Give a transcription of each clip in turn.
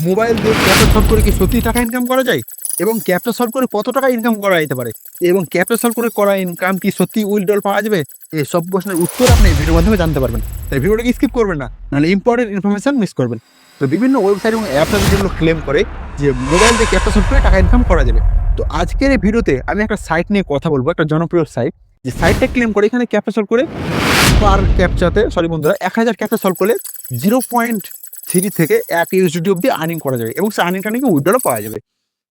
Mobile দিয়ে captcha solve করে কি সত্যিই টাকা ইনকাম করা যায়? এবং ক্যাপচা সলভ করে কত টাকা ইনকাম করা যেতে পারে? এবং ক্যাপচা সলভ করে করা ইনকাম কি সত্যিই উইথড্রল পাওয়া যাবে? এসব প্রশ্নের উত্তর আপনি এই ভিডিওর মাধ্যমে জানতে পারবেন। তাই ভিডিওটাকে স্কিপ করবেন না, নাহলে ইম্পর্টেন্ট ইনফরমেশন মিস করবেন। তো বিভিন্ন ওয়েবসাইট এবং অ্যাপস আছে যেগুলো ক্লেম করে যে মোবাইল দিয়ে ক্যাপচা সলভ করে টাকা ইনকাম করা যাবে। তো আজকের এই ভিডিওতে আমি একটা সাইট নিয়ে কথা বলবো, একটা জনপ্রিয় সাইট। যে সাইটটা ক্লেম করে এখানে ক্যাপচা সলভ করে পার ক্যাপচাতে বন্ধুরা 1000 ক্যাপচা সলভ করলে 0.3 থেকে 1 ইউএসডি অব্দি আর্নিং করা যাবে এবং সেই আর্নিংটা নাকি উইথড্রও পাওয়া যাবে।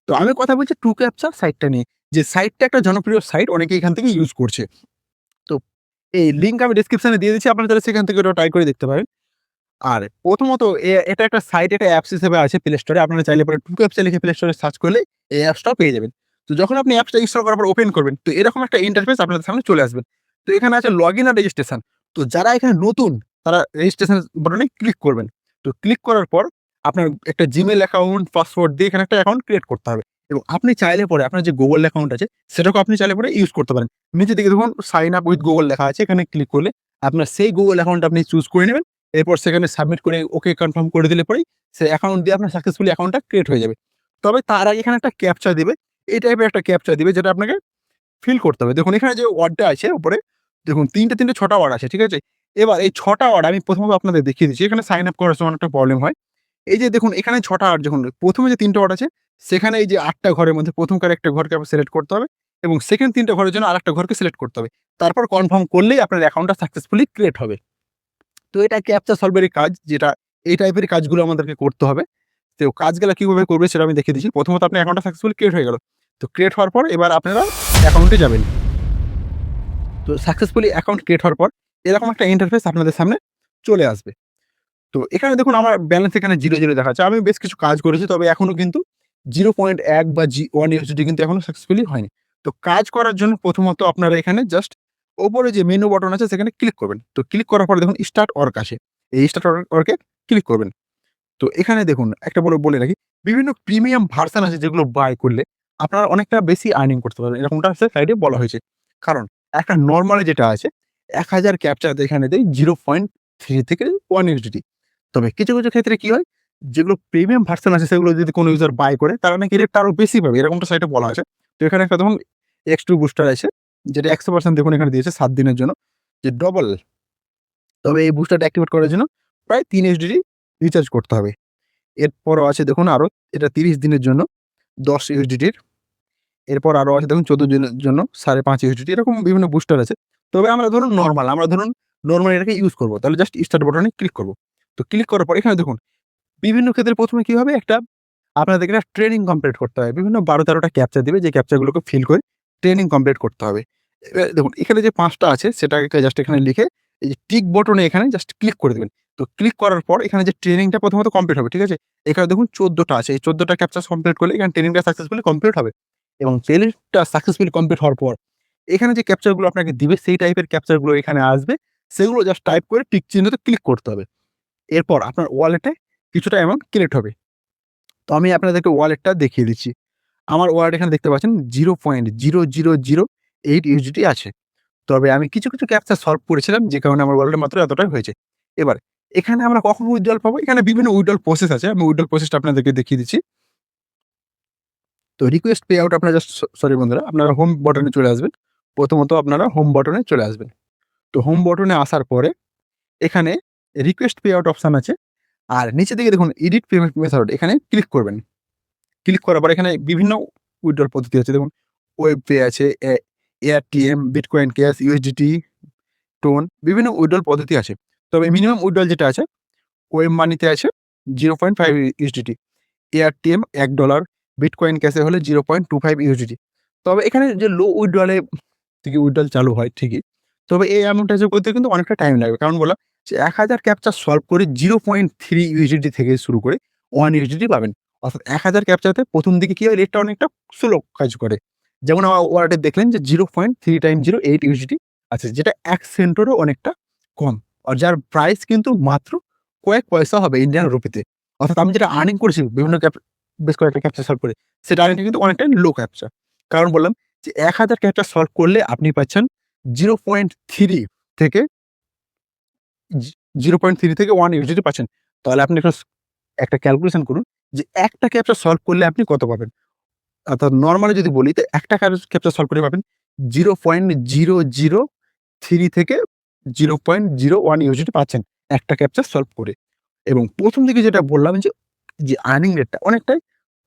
তো আমি কথা বলছি টু ক্যাপচার সাইটটা নিয়ে। যে সাইটটা একটা জনপ্রিয় সাইট, অনেকে এখান থেকে ইউজ করছে। তো এই লিঙ্ক আমি ডেসক্রিপশনে দিয়ে দিচ্ছি, আপনারা চাইলে সেখান থেকে ওটা ট্রাই করে দেখতে পারেন। আর প্রথমত এটা একটা সাইট, এটা অ্যাপস হিসেবে আছে প্লে স্টোরে। আপনারা চাইলে পরে টু ক্যাপচা লিখে প্লে স্টোরে সার্চ করলে এই অ্যাপসটাও পেয়ে যাবেন। তো যখন আপনি অ্যাপসটা ইনস্টল করার পর ওপেন করবেন, তো এরকম একটা ইন্টারফেস আপনাদের সামনে চলে আসবে। তো এখানে আছে লগইন আর রেজিস্ট্রেশন। তো যারা এখানে নতুন তারা রেজিস্ট্রেশন বাটনে ক্লিক করবেন। তো ক্লিক করার পর আপনার একটা জিমেইল অ্যাকাউন্ট, পাসওয়ার্ড দিয়ে এখানে একটা অ্যাকাউন্ট ক্রিয়েট করতে হবে। এবং আপনি চাইলে পরে আপনার যে গুগল অ্যাকাউন্ট আছে সেটাকেও আপনি চাইলে পরে ইউজ করতে পারেন। নিচের দিকে দেখুন সাইন আপ উইথ গুগল লেখা আছে, এখানে ক্লিক করলে আপনার সেই গুগল অ্যাকাউন্ট আপনি চুজ করে নেবেন। এরপর সেখানে সাবমিট করে ওকে কনফার্ম করে দিলে পরেই সেই অ্যাকাউন্ট দিয়ে আপনার সাকসেসফুলি অ্যাকাউন্টটা ক্রিয়েট হয়ে যাবে। তবে তার আগে এখানে একটা ক্যাপচা দিবে। এই টাইপের একটা ক্যাপচা দিবে যেটা আপনাকে ফিল করতে হবে। দেখুন এখানে যে ওয়ার্ডটা আছে উপরে, দেখুন ৩টে ৬টা ওয়ার্ড আছে, ঠিক আছে? এবার এই ৬টা ওয়ার্ড আমি প্রথমত আপনাদের দেখিয়ে দিচ্ছি। এখানে সাইন আপ করার সময় একটা প্রবলেম হয়। এই যে দেখুন এখানে ৬টা ওয়ার্ড, যখন প্রথমে যে ৩টে ওয়ার্ড আছে সেখানে এই যে ৮টা ঘরের মধ্যে প্রথমকার একটা ঘরকে আপনার সিলেক্ট করতে হবে এবং সেকেন্ড ৩টা ঘরের জন্য আরেকটা ঘরকে সিলেক্ট করতে হবে। তারপর কনফার্ম করলেই আপনার অ্যাকাউন্টটা সাকসেসফুলি ক্রিয়েট হবে। তো এটা ক্যাপচা সলভেরই কাজ, যেটা এই টাইপের কাজগুলো আমাদেরকে করতে হবে। তো কাজগুলা কিভাবে করবে সেটা আমি দেখিয়ে দিচ্ছি। প্রথমত আপনার অ্যাকাউন্টটা সাকসেসফুলি ক্রিয়েট হয়ে গেল। তো ক্রিয়েট হওয়ার পর এবার আপনারা অ্যাকাউন্টে যাবেন। তো সাকসেসফুলি অ্যাকাউন্ট ক্রিয়েট হওয়ার পর এরকম একটা ইন্টারফেস আপনাদের সামনে চলে আসবে। তো এখানে দেখুন আমার ব্যালেন্স এখানে 0 দেখাচ্ছে। আমি বেশ কিছু কাজ করেছি, তবে এখনো কিন্তু 0.1 বা 1 ইউএসডি কিন্তু এখনো সাকসেসফুলি হয়নি। তো কাজ করার জন্য প্রথমত আপনারা এখানে জাস্ট ওপরে যে মেনু বাটন আছে সেখানে ক্লিক করবেন। তো ক্লিক করার পরে দেখুন স্টার্ট ওয়ার্ক আসে। এই স্টার্ট ওয়ার্কে ক্লিক করবেন। তো এখানে দেখুন একটা বলে রাখি, বিভিন্ন প্রিমিয়াম ভার্সন আছে যেগুলো বাই করলে আপনারা অনেকটা বেশি আর্নিং করতে পারবেন। এরকমটা আছে সাইডে বলা হয়েছে। কারণ একটা নরমালি যেটা আছে 1000 ক্যাপচাতে এখানে দেয় 0.3 থেকে 1 ইউএসডি। তবে কিছু ক্ষেত্রে কি হয়, যেগুলো প্রিমিয়াম ভার্সন আছে সেগুলো যদি কোনো ইউজার বাই করে তারা নাকি রেটটা আরো বেশি পাবে, এরকমটা সাইটে বলা আছে। তো এখানে একটা দেখুন X2 বুস্টার আছে, যেটা 100% দেখুন এখানে দিয়েছে 7 দিনের জন্য, যে ডবল। তবে এই বুস্টারটা অ্যাক্টিভেট করার জন্য প্রায় 3 ইউএসডি রিচার্জ করতে হবে। এরপরও আছে দেখুন আরো, এটা 30 দিনের জন্য 10 ইউএসডিটির। এরপর আরো আছে দেখুন 14 দিনের জন্য 5.5 ইউএসডিটি। এরকম বিভিন্ন বুস্টার আছে। তবে আমরা ধরুন নরমাল এটাকে ইউজ করব। তাহলে জাস্ট স্টার্ট বাটনে ক্লিক করব। তো ক্লিক করার পর এখানে দেখুন বিভিন্ন ক্ষেত্রে ১ম এ কি হবে, একটা আপনাদেরকে একটা ট্রেনিং কমপ্লিট করতে হবে। বিভিন্ন ১২-১৩ টা ক্যাপচা দিবে, যে ক্যাপচাগুলোকে ফিল করে ট্রেনিং কমপ্লিট করতে হবে। এবার দেখুন এখানে যে ৫ টা আছে সেটাকে জাস্ট এখানে লিখে এই যে টিক বাটনে এখানে জাস্ট ক্লিক করে দিবেন। তো ক্লিক করার পর এখানে যে ট্রেনিংটা প্রথমত কমপ্লিট হবে, ঠিক আছে? এখানে দেখুন ১৪ টা আছে। এই ১৪ টা ক্যাপচাস কমপ্লিট করলে এখানে ট্রেনিংটা সাকসেসফুলি কমপ্লিট হবে। এবং ট্রেনিংটা সাকসেসফুলি কমপ্লিট হওয়ার পর এখানে যে ক্যাপচাগুলো আপনাকে দিবে সেই টাইপের ক্যাপচাগুলো এখানে আসবে। সেগুলো জাস্ট টাইপ করে টিক চিহ্নতে ক্লিক করতে হবে। এরপর আপনার ওয়ালেটে কিছুটা অ্যামাউন্ট ক্রেডিট হবে। তো আমি আপনাদেরকে ওয়ালেটটা দেখিয়ে দিচ্ছি। আমার ওয়ালেট এখানে দেখতে পাচ্ছেন 0.00008 ইউএসডিটি আছে। তবে আমি কিছু ক্যাপচা সলভ করেছিলাম, যে কারণে আমার ওয়ালেটে মাত্র এতটাই হয়েছে। এবার এখানে আমরা কখন উইথড্রল পাবো? এখানে বিভিন্ন উইথড্রল প্রসেস আছে। আমি উইথড্রল প্রসেসটা আপনাদেরকে দেখিয়ে দিচ্ছি। তো রিকোয়েস্ট পে আউট আপনারা জাস্ট সরি বন্ধুরা, আপনারা হোম বাটনে চলে আসবেন। প্রথমত আপনারা হোম বাটনে চলে আসবেন। তো হোম বাটনে আসার পরে এখানে রিকোয়েস্ট পে আউট অপশন আছে। আর নিচের দিকে দেখুন এডিট পেমেন্ট মেথড, এখানে ক্লিক করবেন। ক্লিক করার পর এখানে বিভিন্ন উইথড্রল পদ্ধতি আছে। দেখুন ওয়েব পে আছে, ARTM, bitcoin cash, USDT, tone, বিভিন্ন উইথড্রল পদ্ধতি আছে। তবে মিনিমাম উইথড্রল যেটা আছে ওয়েব মানিতে আছে 0.5 ইউএসডিটি, এআরটিএম $1, বিটকয়েন ক্যাশে হলে 0.25 ইউএসডিটি। তবে এখানে যে লো উইথড্রলে থেকে উইথড্রল চালু হয় ঠিকই। তবে এই অ্যামাউন্টটা করতে কিন্তু অনেকটা টাইম লাগবে। কারণ বললাম যে 1000 ক্যাপচা সলভ করে 0.3 ইউএসডিটি থেকে শুরু করে 1 ইউএসডিটি পাবেন। অর্থাৎ 1000 ক্যাপচাতে ১ম দিকে কি হয়, রেটটা অনেকটা স্লো কাজ করে। যেমন আমার ওয়ালেটে দেখলেন যে 0.3 × 0.8 ইউএসডিটি আছে, যেটা ১ সেন্টেরও অনেকটা কম। আর যার প্রাইস কিন্তু মাত্র কয়েক পয়সা হবে ইন্ডিয়ান রুপিতে। অর্থাৎ আমি যেটা আর্নিং করেছি বিভিন্ন বেশ কয়েকটা ক্যাপচা সলভ করে, সেটা আর্নিংটা কিন্তু অনেকটাই লো ক্যাপচা। কারণ বললাম যে 1000 ক্যাপচা সলভ করলে আপনি পাচ্ছেন 0.3 থেকে জি 0.3 থেকে 1 ইউএসডিটি পাচ্ছেন। তাহলে আপনি একটা ক্যালকুলেশন করুন যে একটা ক্যাপচা সলভ করলে আপনি কত পাবেন। অর্থাৎ নরমালি যদি বলি তো একটা ক্যাপচা সলভ করে পাবেন 0.003 থেকে 0.01 ইউএসডি পাচ্ছেন একটা ক্যাপচা সলভ করে। এবং ১ম দিকে যেটা বললাম যে আর্নিং রেটটা অনেকটাই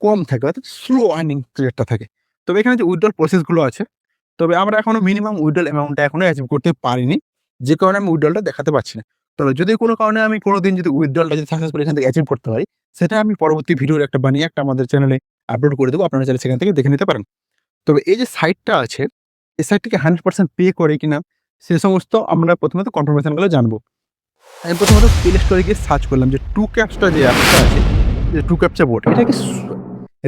কম থাকে, অর্থাৎ স্লো আর্নিং রেটটা থাকে। তবে এখানে যে উইথড্রল প্রসেস গুলো আছে, তবে আমরা এখনো মিনিমাম উইথড্রল অ্যামাউন্টটা এখনো অ্যাচিভ করতে পারিনি। যে কারণে আমি উইথড্রলটা দেখাতে পারছি না। তবে যদি কোনো কারণে আমি কোনোদিন যদি উইথড্রলটা যদি সাকসেসফুলি এখান থেকে অ্যাচিভ করতে পারি, সেটা আমি পরবর্তী ভিডিওর একটা বানিয়ে একটা আমাদের চ্যানেলে আপলোড করে দেবো। আপনারা চাইলে সেখান থেকে দেখে নিতে পারেন। তবে এই যে সাইটটা আছে, এই সাইটটিকে 100% পে করে কিনা সে সমস্ত আমরা প্রথমত কনফার্মেশন গুলো জানবো। আমি প্রথমত প্লে স্টোরে গিয়ে সার্চ করলাম যে 2Captcha যে অ্যাপটা আছে, যে 2Captcha বোট এটা কি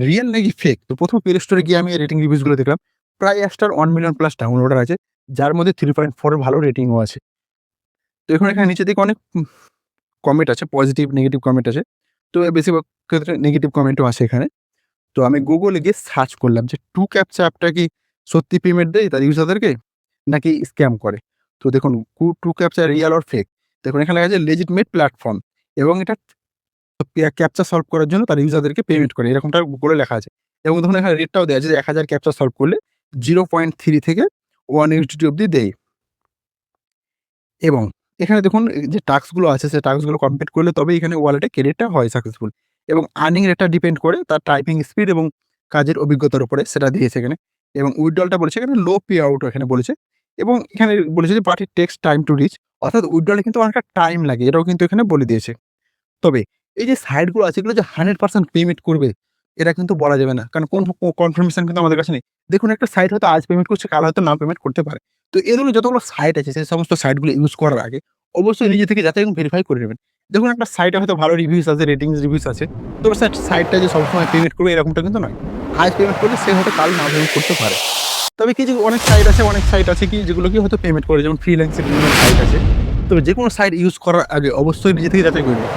রিয়াল নাকি ফেক? তো ১ম প্লে স্টোরে গিয়ে আমি রেটিং রিভিউজ গুলো দেখলাম। প্রায় অ্যাপসটার 1 মিলিয়ন প্লাস ডাউনলোডার আছে। যার মধ্যে 3.4 এর ভালো রেটিংও আছে। তো এখানে নিচের দিকে অনেক কমেন্ট আছে, পজিটিভ, নেগেটিভ কমেন্ট আছে। তো বেশিরভাগ ক্ষেত্রে নেগেটিভ কমেন্টও আছে এখানে। তো আমি গুগলে গিয়ে সার্চ করলাম যে 2Captcha অ্যাপটা কি সত্যি পেমেন্ট দেয় তার ইউজারদেরকে নাকি স্ক্যাম করে? তো দেখুন 2Captcha রিয়াল অর ফেক? দেখুন এখানে লেখা আছে লেজিটমেট প্ল্যাটফর্ম এবং এটা ক্যাপচা সলভ করার জন্য তার ইউজারদেরকে পেমেন্ট করে এরকমটা গুগলে লেখা আছে। এবং দেখুন এখানে রেটটাও দেয়া আছে যে ১,০০০ ক্যাপচা সলভ করলে 0.3 থেকে 1 ইউএসডি অব্দি দেয়। এবং এখানে দেখুন যে টাস্ক গুলো আছে সেই টাস্ক গুলো কমপ্লিট করলে তবেই এখানে ওয়ালেটে ক্রেডিটটা হয় সাকসেসফুল। এবং আর্নিং রেটটা ডিপেন্ড করে তার টাইপিং স্পিড এবং কাজের অভিজ্ঞতার উপরে সেটা দিয়েছে এখানে। এবং উইথড্রলটা বলেছে এখানে লো পে আউট এখানে বলেছে। এবং এখানে বলেছে যে but it tax time to reach, অর্থাৎ উইথড্রলে কিন্তু অনেকটা টাইম লাগে, এটাও কিন্তু এখানে বলে দিয়েছে। তবে এই যে সাইটগুলো আছে এগুলো যে 100% পেমেন্ট করবে এটা কিন্তু বলা যাবে না। কারণ কোন কনফার্মেশন কিন্তু আমাদের কাছে নেই। দেখুন একটা সাইট হয়তো আজ পেমেন্ট করছে, কাল হয়তো না পেমেন্ট করতে পারে। তো এই ধরনের যতগুলো সাইট আছে সেই সমস্ত সাইটগুলো ইউজ করার আগে অবশ্যই নিজে থেকে যাচাই এবং ভেরিফাই করে নেবেন। দেখুন একটা সাইটে হয়তো ভালো রিভিউস আছে, রেটিংস রিভিউস আছে। তবে সাইটটা যে সবসময় পেমেন্ট করবে এরকমটা কিন্তু নয়। আজ পেমেন্ট করলে সে হয়তো কাল না পেমেন্ট করতে পারে। তবে কিছু অনেক সাইট আছে কি যেগুলো কি হয়তো পেমেন্ট করে, যেমন ফ্রিল্যান্সিং বিভিন্ন সাইট আছে। তবে যেকোনো সাইট ইউজ করার আগে অবশ্যই নিজে থেকে যাচাই করবেন।